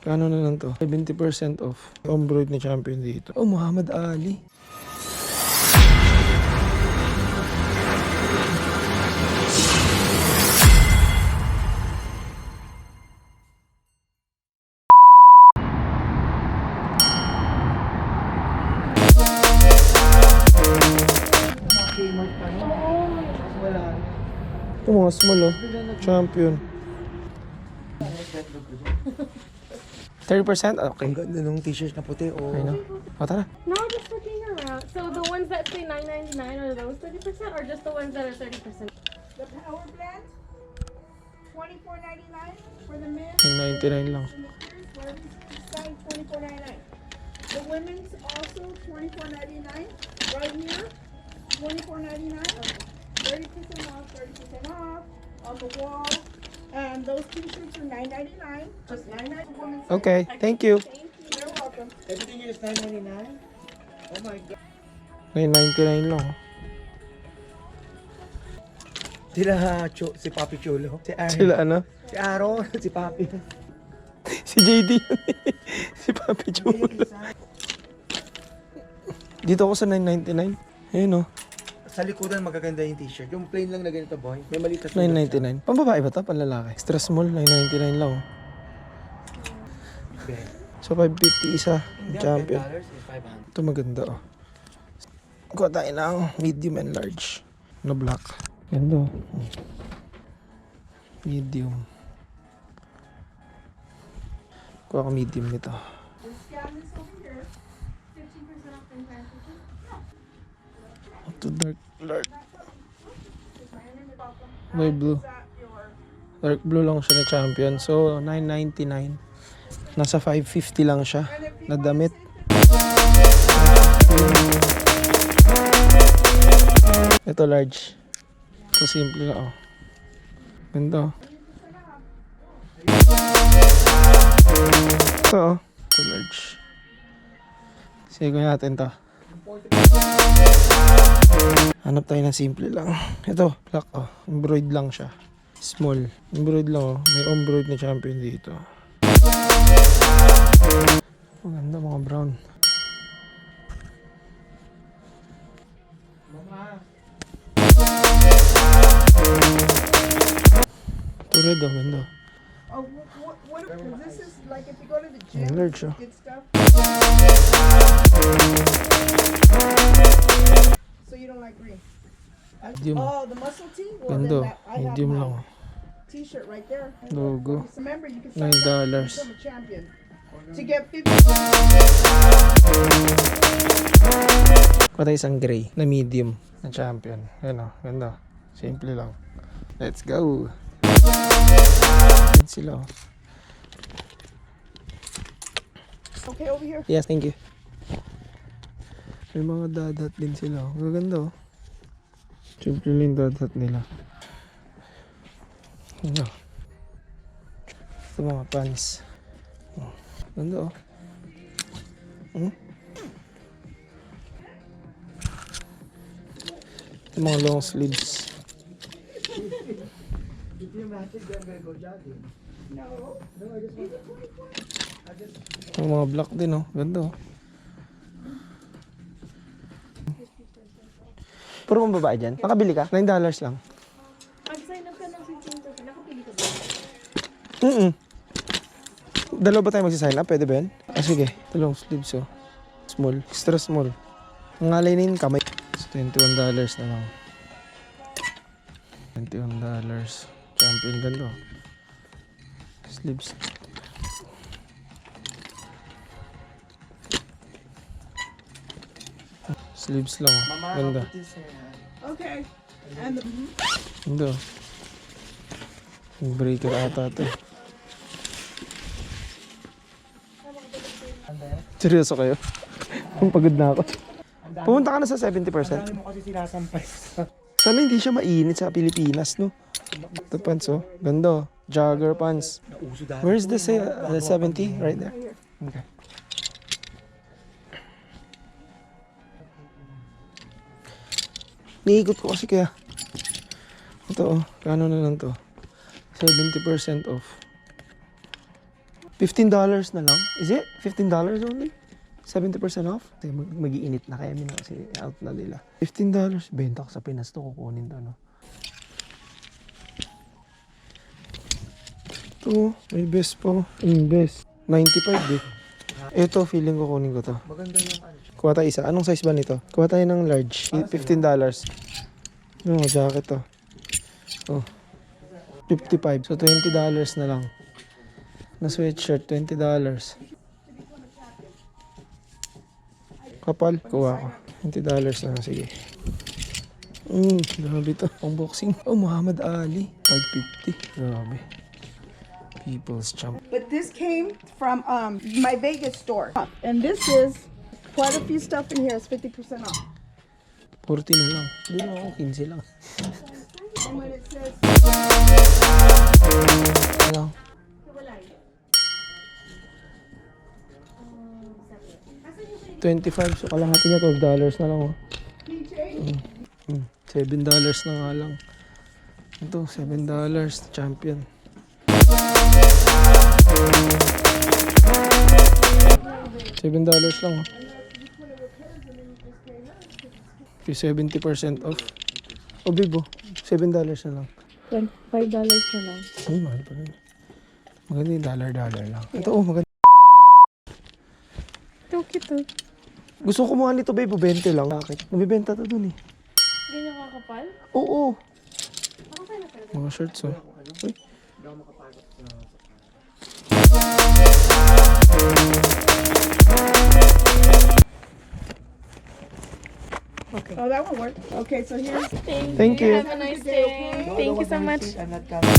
Kano na lang to? 70% off. Embroid na champion dito. Oh, Muhammad Ali. Ito mga small oh. Champion. 30%? Okay. Ang ganda nung t-shirt na puti, oh. I know. O, tara. No, just looking around. So the ones that say $9.99 are those 30% or just the ones that are 30%? The Power Blend, $24.99 for the men. 99 lang. Whatever you decide, $24.99. The women's also $24.99. Right here, $24.99. 30% off, 30% off on the wall. And those t-shirts are $9.99. Just $9.99 for women's. Okay, thank you. Thank you. You're welcome. Everything here is $9.99? Oh my God. 999 lang. Sila si Papi Chulo. Si Aaron. Sila ano? Si Aaron. Si Papi. Si JD. Si Papi Chulo. Dito ako sa 999. Ayun oh. Sa likodan magaganda yung t-shirt. Yung plain lang na ganito, boy. May maliit na 999. Pambabae ba ito? Panlalaki? Extra small, 999 lang oh. So 550 isa. Champion. $10 is $500. Ito maganda oh. Kuha tayo ng medium and large. Na black. Ganda oh. Medium. Kuha ko medium nito. Ito dark. May blue. Dark blue lang siya na champion. So 999. Nasa 550 lang siya na damit. Ito large. Ito simple lang oh. Ganda oh. Ito oh. Ito large. Sige natin to. Hanap tayo ng simple lang. Ito, black oh. Embroid lang siya. Small. Embroid lang oh. May embroid na champion dito. Maganda mga brown. Ito red oh. Ganda. Oh, what this is like if you go to the gym, Large oh. get stuff. So you don't like green? Medium. Oh, the muscle tee? Well, Ganda. then that, I have Medium lang my oh. t-shirt right there. Logo. Just remember, you can $9. become a champion. To get 50. Kuha tayo isang gray na medium na champion. Ayan o, ganda. Simple lang. Let's go! Ayan sila o. Okay, over here. Yes, thank you. May mga dadat din sila o. Gaganda o. Simple lang yung dadat nila. Ganda o. Ito mga pants. Oh, ganda o. Ito mga long sleeves. If you match it, then we'll go jogging. No. No, I just want Ito mga black din o. Ganda o. Puro mong babae dyan? Makabili ka? $9 lang. Mag-sign up ka ng 15 nakapili ka ba? Dalawa ba tayo magsisign up? Pwede ba yan? Ah, sige. Ito long sleeves oh. Small. Extra small. Ang alay na yun kamay. So, $21 na lang. $21. Champion ganda oh. Sleeves. Sleeves lang oh. Mama, Ganda. put this here. Okay. And the, Ganda oh. Yung breaker ata ito. Seryoso kayo? Kung pagod na ako. Pumunta ka na sa 70%. Dami mo kasi sinasampay. Sana hindi siya mainit sa Pilipinas, no? Ito pants, oh. Ganda, oh. Jogger pants. Nauso dati. Where's the 70? Right there. Okay. Niikot ko kasi kaya. Ito, oh. Kano na lang to? 70% off. $15 na lang? Is it? $15 only? 70% off? Kasi mag-iinit na kaya mina kasi out na nila. $15. Benta ko sa Pinas to. Kukunin to, no? Ito, may best po. Best. 95 eh. Ito, feeling ko kunin ko to. Maganda yung ano. Kuha tayo isa. Anong size ba nito? Kuha tayo ng large. $15. No, jacket to. Oh. 55. So, $20 na lang. Na sweatshirt, $20. Kapal. Kuha ko. $20 na lang. Sige. Grabe to. Unboxing. Oh, Muhammad Ali. $5.50. Grabe. People's Champ. But this came from my Vegas store. And this is quite a few stuff in here. It's 50% off. 40 na lang. Hindi na ako. 15 lang. And when it says Ano? $25. So, kalahati niya $12 na lang. Oh. PJ, $7 na nga lang. Ito, $7. Champion. $7 lang. Oh. Okay, 70% off. O, Bibo. $7 na lang. $5 na lang. Ay, mahal pa rin. Maganda yung dollar lang. Ito, oh, maganda. Ito, cute. Gusto ko kumuha nito, babe. 20 lang. Bakit? Nabibenta to dun eh. Ganyan kakapal? Oo. Ako sa'yo na pala. Mga shirts, oh. Uy. oh, that will work. Okay, so here's Thank you. Have a nice day. Thank you so much. I'm not coming.